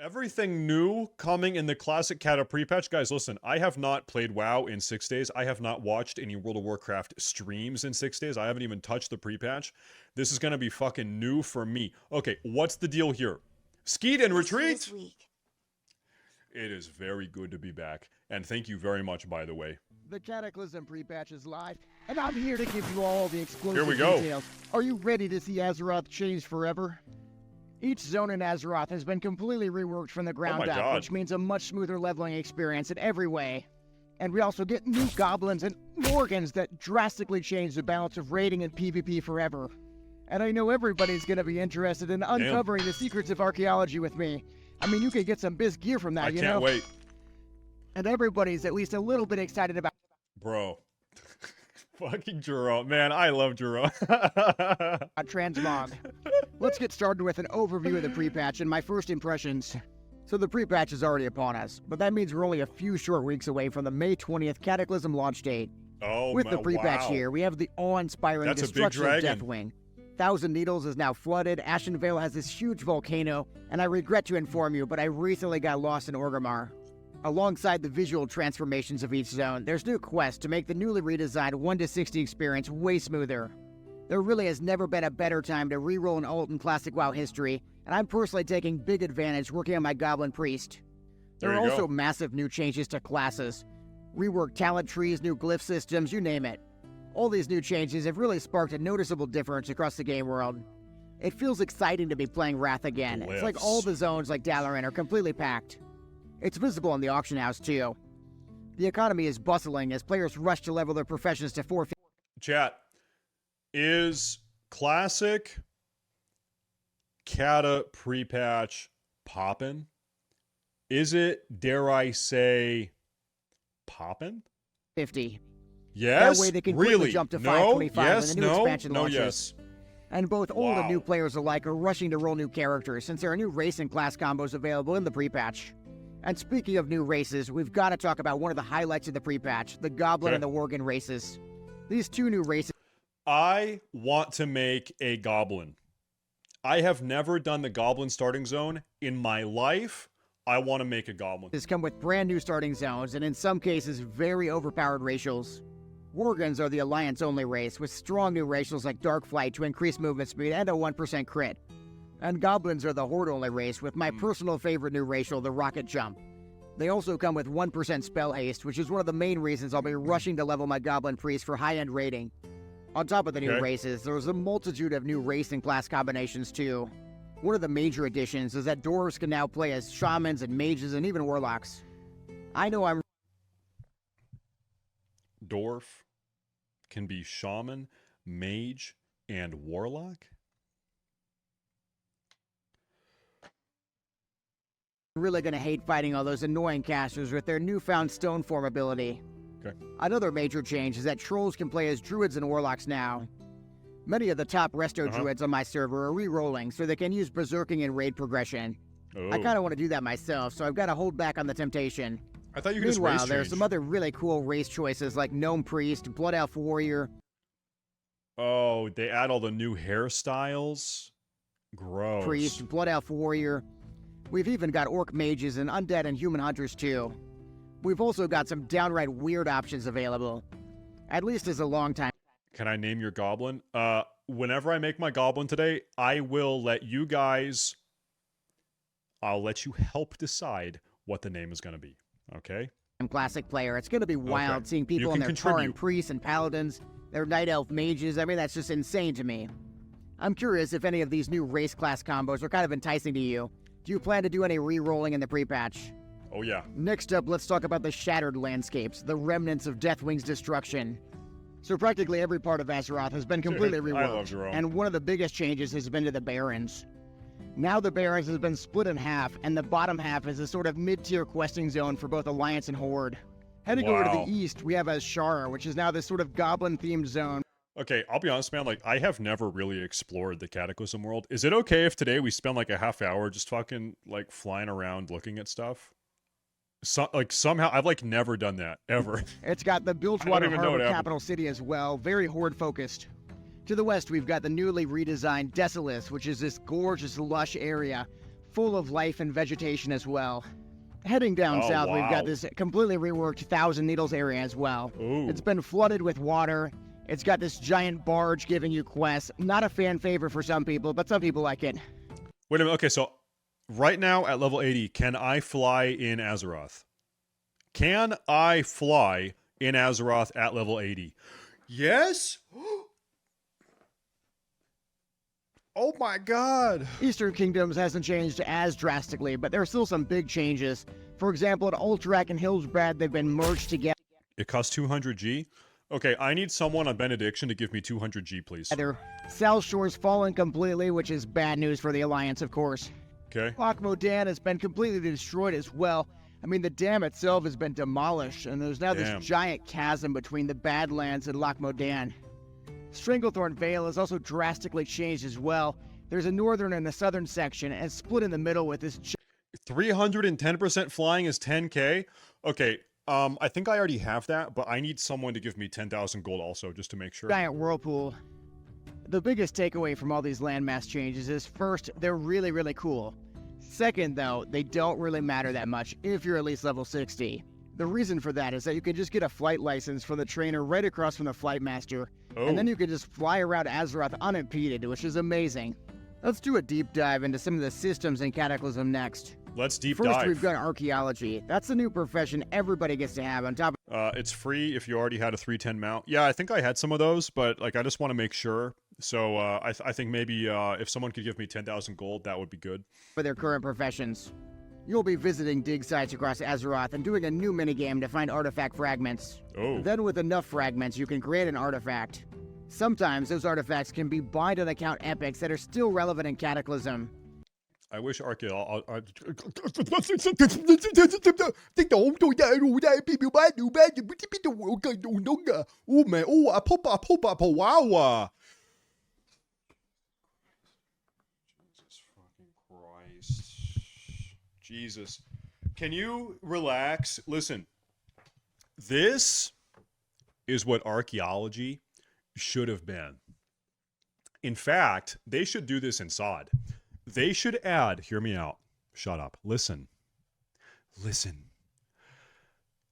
Everything new coming in the classic Cata pre-patch. Guys, listen, I have not played WoW in 6 days. I have not watched any World of Warcraft streams in 6 days. I haven't even touched the pre-patch. This is gonna be fucking new for me. Okay, what's the deal here? Skeet and retreat? It is very good to be back. And thank you very much, by the way. The Cataclysm pre-patch is live, and I'm here to give you all the explosive Here we go. details. Are you ready to see Azeroth change forever? Each zone in Azeroth has been completely reworked from the ground up, which means a much smoother leveling experience in every way. And we also get new goblins and Morgans that drastically change the balance of raiding and PvP forever. And I know everybody's going to be interested in uncovering the secrets of archaeology with me. I mean, you could get some biz gear from that, you know? I can't wait. And everybody's at least a little bit excited about... Bro. Fucking Jerome. Man, I love Jerome. Transmog. Let's get started with an overview of the pre-patch and my first impressions. So the pre-patch is already upon us, but that means we're only a few short weeks away from the May 20th Cataclysm launch date. Oh, with the pre-patch here, we have the awe-inspiring destruction of Deathwing. Thousand Needles is now flooded, Ashenvale has this huge volcano, and I regret to inform you, but I recently got lost in Orgrimmar. Alongside the visual transformations of each zone, there's new quests to make the newly redesigned 1-60 experience way smoother. There really has never been a better time to reroll an ult in classic WoW history, and I'm personally taking big advantage working on my Goblin Priest. There are also massive new changes to classes. Reworked talent trees, new glyph systems, you name it. All these new changes have really sparked a noticeable difference across the game world. It feels exciting to be playing Wrath again. It's like all the zones like Dalaran are completely packed. It's visible in the auction house too. The economy is bustling as players rush to level their professions to 450. Chat, is classic Cata pre-patch poppin'? Is it, dare I say, poppin'? 50. Yes? That way they can really? quickly jump to 525 yes? when the new expansion launches. Yes. And both old and new players alike are rushing to roll new characters since there are new race and class combos available in the pre-patch. And speaking of new races, we've got to talk about one of the highlights of the pre-patch, the Goblin and the Worgen races. These two new races... I want to make a Goblin. I have never done the Goblin starting zone in my life. I want to make a Goblin. Come with brand new starting zones, and in some cases, very overpowered racials. Worgens are the Alliance-only race, with strong new racials like Dark Flight to increase movement speed and a 1% crit. And Goblins are the Horde-only race, with my personal favorite new racial, the Rocket Jump. They also come with 1% spell haste, which is one of the main reasons I'll be rushing to level my Goblin Priest for high-end raiding. On top of the new races, there's a multitude of new race and class combinations too. One of the major additions is that Dwarves can now play as Shamans and Mages and even Warlocks. I know I'm... Dwarf can be Shaman, Mage, and Warlock? Really gonna hate fighting all those annoying casters with their newfound stone form ability. Another major change is that Trolls can play as Druids and Warlocks now. Many of the top Resto Druids on my server are re-rolling so they can use Berserking and raid progression. I kinda want to do that myself, so I've got to hold back on the temptation. I thought you could just race Meanwhile, there's some other really cool race choices like Gnome Priest, Blood Elf Warrior. Oh, they add all the new hairstyles? Gross. Priest, Blood Elf Warrior. We've even got Orc Mages and Undead and Human Hunters too. We've also got some downright weird options available. At least as a long time. Can I name your Goblin? Whenever I make my Goblin today, I will let you guys... I'll let you help decide what the name is going to be. Okay? I'm classic player. It's going to be wild seeing people in their Tauren Priests and Paladins, their Night Elf Mages. I mean, that's just insane to me. I'm curious if any of these new race class combos are kind of enticing to you. Do you plan to do any re-rolling in the pre-patch? Oh yeah. Next up, let's talk about the Shattered Landscapes, the remnants of Deathwing's destruction. So practically every part of Azeroth has been completely reworked, and one of the biggest changes has been to the Barrens. Now the Barrens has been split in half, and the bottom half is a sort of mid-tier questing zone for both Alliance and Horde. Heading over to the east, we have Azshara, which is now this sort of goblin-themed zone. Okay, I'll be honest, man, like, I have never really explored the Cataclysm world. Is it okay if today we spend, like, a half hour just fucking, like, flying around looking at stuff? Somehow, I've, like, never done that, ever. It's got the Bilgewater Harbor capital city as well, very Horde-focused. To the west, we've got the newly redesigned Desolace, which is this gorgeous, lush area full of life and vegetation as well. Heading down south, wow. we've got this completely reworked Thousand Needles area as well. Ooh. It's been flooded with water. It's got this giant barge giving you quests. Not a fan favorite for some people, but some people like it. Wait a minute. Okay, so right now at level 80, can I fly in Azeroth? Can I fly in Azeroth at level 80? Yes? Oh my god. Eastern Kingdoms hasn't changed as drastically, but there are still some big changes. For example, at Ultrak and Hillsbrad, they've been merged together. It costs 200G? Okay, I need someone on Benediction to give me 200G, please. South Shore's fallen completely, which is bad news for the Alliance, of course. Okay. Loch Modan has been completely destroyed as well. I mean, the dam itself has been demolished, and there's now this giant chasm between the Badlands and Loch Modan. Stranglethorn Vale has also drastically changed as well. There's a northern and a southern section, and split in the middle with this 310% flying is 10k? Okay, I think I already have that, but I need someone to give me 10,000 gold also, just to make sure. Giant whirlpool. The biggest takeaway from all these landmass changes is, first, they're really, really cool. Second, though, they don't really matter that much if you're at least level 60. The reason for that is that you can just get a flight license from the trainer right across from the flight master, and then you can just fly around Azeroth unimpeded, which is amazing. Let's do a deep dive into some of the systems in Cataclysm next. Let's dive. First, we've got archaeology. That's the new profession everybody gets to have on top of... It's free if you already had a 310 mount. Yeah, I think I had some of those, but like I just want to make sure. So I think maybe if someone could give me 10,000 gold, that would be good. For their current professions. You'll be visiting dig sites across Azeroth and doing a new minigame to find artifact fragments. Oh. Then with enough fragments, you can create an artifact. Sometimes those artifacts can be bind and account epics that are still relevant in Cataclysm. I wish archaeology... Oh man, oh, I pop up, wow. Jesus fucking Christ. Jesus. Can you relax? Listen, this is what archaeology should have been. In fact, they should do this in SOD. They should add, hear me out, shut up, listen.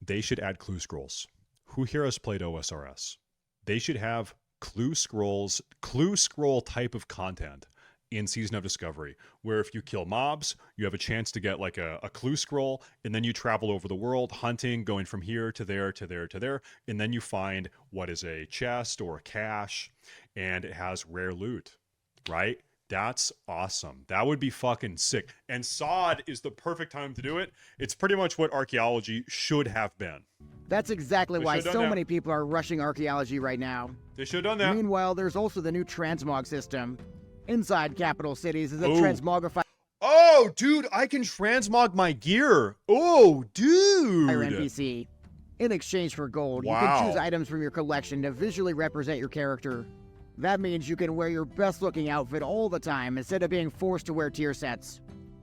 They should add clue scrolls. Who here has played OSRS? They should have clue scroll type of content in Season of Discovery, where if you kill mobs, you have a chance to get like a clue scroll, and then you travel over the world hunting, going from here to there to there to there, and then you find what is a chest or a cache, and it has rare loot, right? That's awesome. That would be fucking sick. And SOD is the perfect time to do it. It's pretty much what archaeology should have been. That's exactly why so many people are rushing archaeology right now. They should have done that. Meanwhile, there's also the new transmog system. Inside capital cities is a transmogrified... Oh, dude, I can transmog my gear. Oh, dude. NPC. In exchange for gold, you can choose items from your collection to visually represent your character. That means you can wear your best looking outfit all the time instead of being forced to wear tier sets.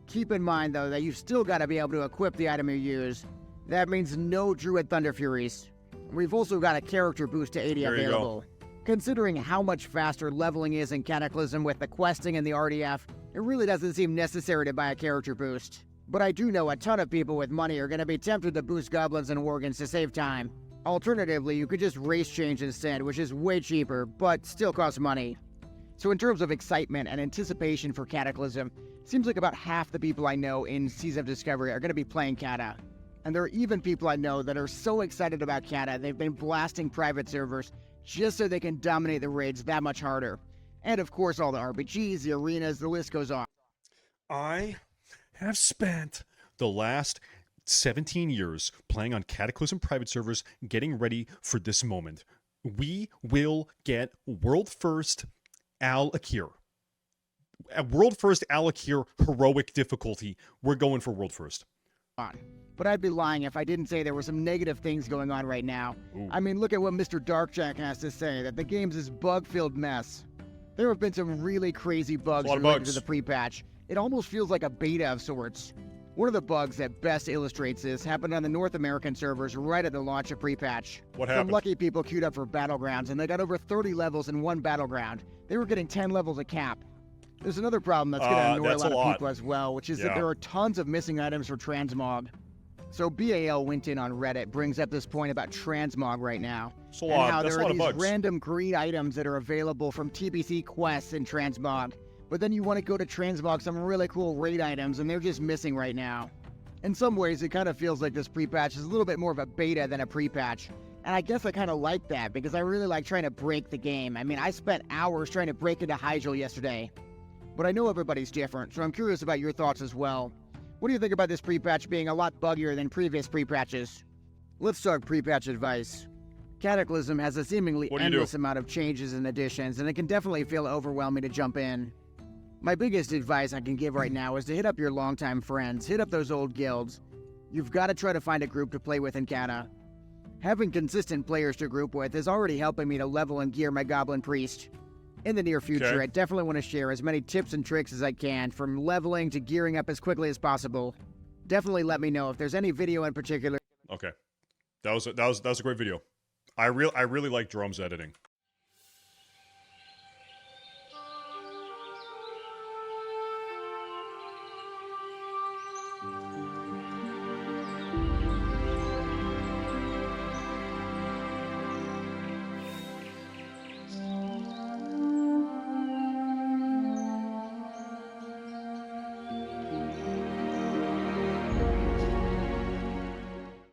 Keep in mind though that you've still got to be able to equip the item you use. That means no Druid Thunder Furies. We've also got a character boost to 80 available. Considering how much faster leveling is in Cataclysm with the questing and the RDF, it really doesn't seem necessary to buy a character boost. But I do know a ton of people with money are going to be tempted to boost goblins and worgans to save time. Alternatively, you could just race change instead, which is way cheaper, but still costs money. So in terms of excitement and anticipation for Cataclysm, it seems like about half the people I know in Season of Discovery are going to be playing Cata. And there are even people I know that are so excited about Cata, they've been blasting private servers just so they can dominate the raids that much harder. And of course all the RPGs, the arenas, the list goes on. I have spent the last 17 years playing on Cataclysm private servers, getting ready for this moment. We will get world first Al-Akir. World first Al-Akir heroic difficulty. We're going for world first. But I'd be lying if I didn't say there were some negative things going on right now. Ooh. I mean, look at what Mr. Darkjack has to say, that the game's this bug-filled mess. There have been some really crazy bugs related to the pre-patch. It almost feels like a beta of sorts. One of the bugs that best illustrates this happened on the North American servers right at the launch of pre-patch. What happened? Some lucky people queued up for Battlegrounds, and they got over 30 levels in one Battleground. They were getting 10 levels a cap. There's another problem that's going to annoy a lot of lot. people as well, which is that there are tons of missing items for transmog. So BAL went in on Reddit, brings up this point about transmog right now. And how there are these bugs. random green items that are available from TBC quests in transmog. But then you want to go to transmog some really cool raid items, and they're just missing right now. In some ways, it kind of feels like this pre-patch is a little bit more of a beta than a pre-patch. And I guess I kind of like that, because I really like trying to break the game. I mean, I spent hours trying to break into Hyjal yesterday. But I know everybody's different, so I'm curious about your thoughts as well. What do you think about this pre-patch being a lot buggier than previous pre-patches? Let's talk pre-patch advice. Cataclysm has a seemingly endless amount of changes and additions, and it can definitely feel overwhelming to jump in. My biggest advice I can give right now is to hit up your longtime friends, hit up those old guilds. You've got to try to find a group to play with in Cata. Having consistent players to group with is already helping me to level and gear my Goblin Priest. In the near future, I definitely want to share as many tips and tricks as I can, from leveling to gearing up as quickly as possible. Definitely let me know if there's any video in particular. Okay, that was a great video. I really like Jerome's editing.